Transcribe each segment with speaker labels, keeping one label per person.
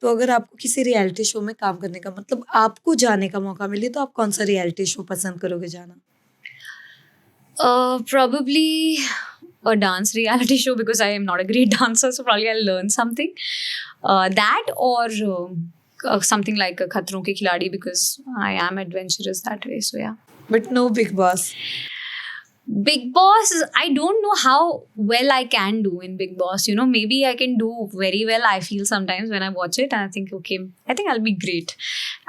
Speaker 1: तो अगर आपको किसी रियलिटी शो में काम करने का मतलब आपको जाने का मौका मिले तो आप कौन-सा रियलिटी शो पसंद करोगे जाना?
Speaker 2: Probably a dance reality show because I am not a great dancer, so probably I'll learn something. That or something like a Khatron Ke Khiladi because I am adventurous that way. So yeah.
Speaker 1: But no Big Boss.
Speaker 2: Big Boss, I don't know how well I can do in Big Boss. You know, maybe I can do very well. I feel sometimes when I watch it and I think, okay, I think I'll be great.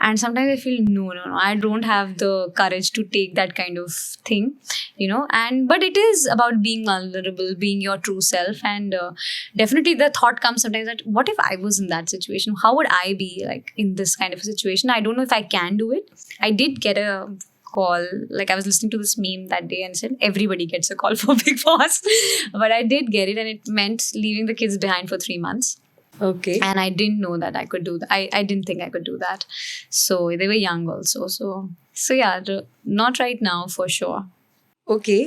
Speaker 2: And sometimes I feel, no, I don't have the courage to take that kind of thing, you know. And but it is about being vulnerable, being your true self. And definitely the thought comes sometimes that what if I was in that situation? How would I be like in this kind of a situation? I don't know if I can do it. I did get a call, like I was listening to this meme that day and said everybody gets a call for Big Boss, but I did get it and it meant leaving the kids behind for 3 months.
Speaker 1: Okay.
Speaker 2: And I didn't know that I could do that. I didn't think I could do that. So they were young also. So yeah, not right now for sure.
Speaker 1: Okay.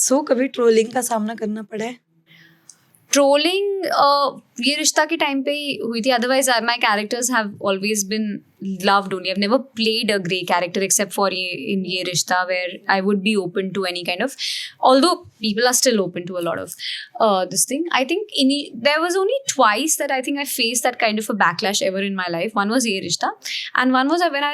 Speaker 1: So कभी trolling का सामना करना पड़ा है?
Speaker 2: Trolling ये रिश्ता के time पे ही हुई थी. Otherwise my characters have always been loved only. I've never played a grey character except for in Ye Rishta, where I would be open to any kind of, although people are still open to a lot of this thing. I think there was only twice that I think I faced that kind of a backlash ever in my life. One was Ye Rishta and one was when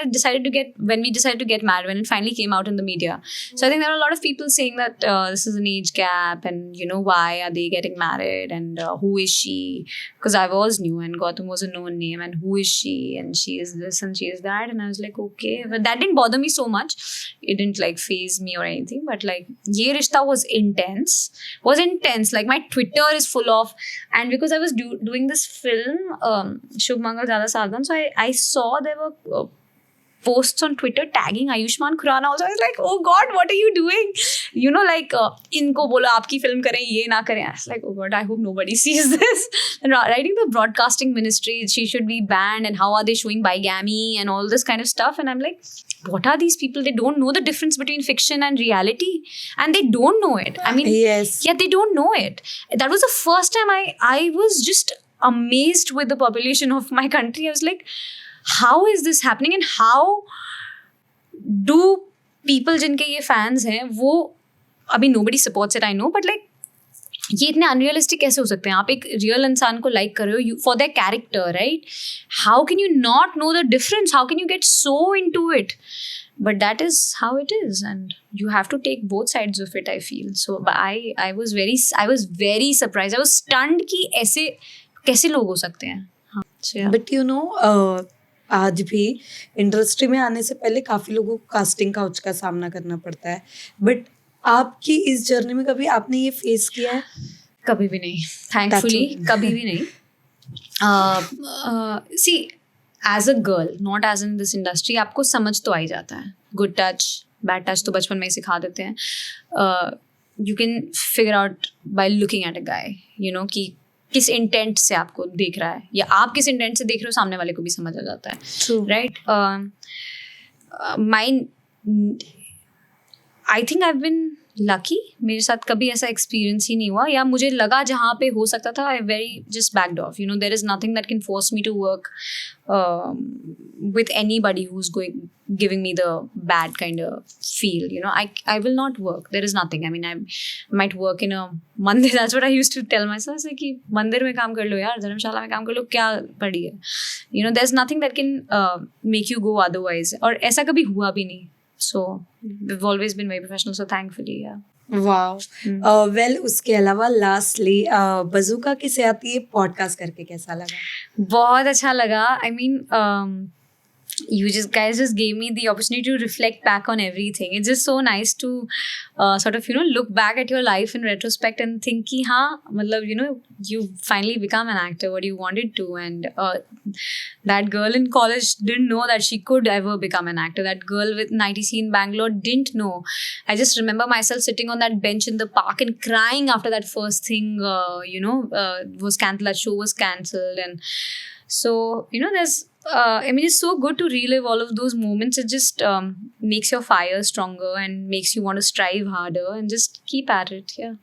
Speaker 2: we decided to get married, when it finally came out in the media. So I think there were a lot of people saying that this is an age gap and you know, why are they getting married and who is she, because I was new and Gautam was a known name and who is she and she is this and she is that, and I was like, okay, but that didn't bother me so much. It didn't like phase me or anything, but like Ye Rishta was intense. Like my Twitter is full of, and because I was doing this film Shubh Mangal Zyada Saavdhan, so I saw there were posts on Twitter tagging Ayushmann Khurrana also. I was like, oh God, what are you doing? You know, like inko bola aapki film kare, ye na kare. I was like, oh God, I hope nobody sees this. And writing the broadcasting ministry, she should be banned, and how are they showing bigamy and all this kind of stuff. And I'm like, what are these people? They don't know the difference between fiction and reality, and they don't know it. I mean,
Speaker 1: Yes.
Speaker 2: yeah, they don't know it. That was the first time I was just amazed with the population of my country. I was like, how is this happening and how do people जिनके ये fans हैं वो, अभी nobody supports it, I know, but like ये इतने unrealistic कैसे हो सकते हैं? आप एक real इंसान को like कर रहे हो for their character, right? How can you not know the difference? How can you get so into it? But that is how it is, and you have to take both sides of it, I feel. So I was very surprised. I was stunned कि ऐसे कैसे लोग हो सकते हैं. हाँ, so yeah.
Speaker 1: But you know आज भी इंडस्ट्री में आने से पहले काफी लोगों को कास्टिंग काउच का सामना करना पड़ता है, बट आपकी इस जर्नी में कभी आपने ये फेस किया है?
Speaker 2: कभी भी नहीं, थैंकफुली कभी भी नहीं. See as a girl, not as in this industry, आपको समझ तो आ ही जाता है. गुड टच बैड टच तो बचपन में ही सिखा देते हैं. You can figure out by looking at a guy, you know, कि किस इंटेंट से आपको देख रहा है या आप किस इंटेंट से देख रहे हो, सामने वाले को भी समझ आ जाता है. Right. I think I have been lucky. मेरे साथ कभी ऐसा एक्सपीरियंस ही नहीं हुआ, या मुझे लगा जहाँ पे हो सकता था I very just backed off. You know, there is nothing that can force me to work with anybody who's giving me the bad kind of feel. You know, I will not work. There is nothing. I mean, I might work in a mandir. That's what I used to tell myself. Like, mandir mein kaam kar lo yaar, dharamshala mein kaam kar lo, kya padi hai? You know, there's nothing that can make you go otherwise. और ऐसा कभी हुआ भी नहीं. So we've always been very professional. So thankfully, yeah.
Speaker 1: Wow. Well उसके अलावा lastly बजूका की सेहत ये पॉडकास्ट करके कैसा लगा?
Speaker 2: बहुत अच्छा लगा. I mean, you guys just gave me the opportunity to reflect back on everything. It's just so nice to sort of, you know, look back at your life in retrospect and think ki haan, matlab, you know, you finally become an actor what you wanted to, and that girl in college didn't know that she could ever become an actor. That girl with 90C in Bangalore didn't know. I just remember myself sitting on that bench in the park and crying after that first thing, you know, was cancelled. That show was cancelled. And so, you know, there's I mean, it's so good to relive all of those moments. It just makes your fire stronger and makes you want to strive harder and just keep at it. Yeah.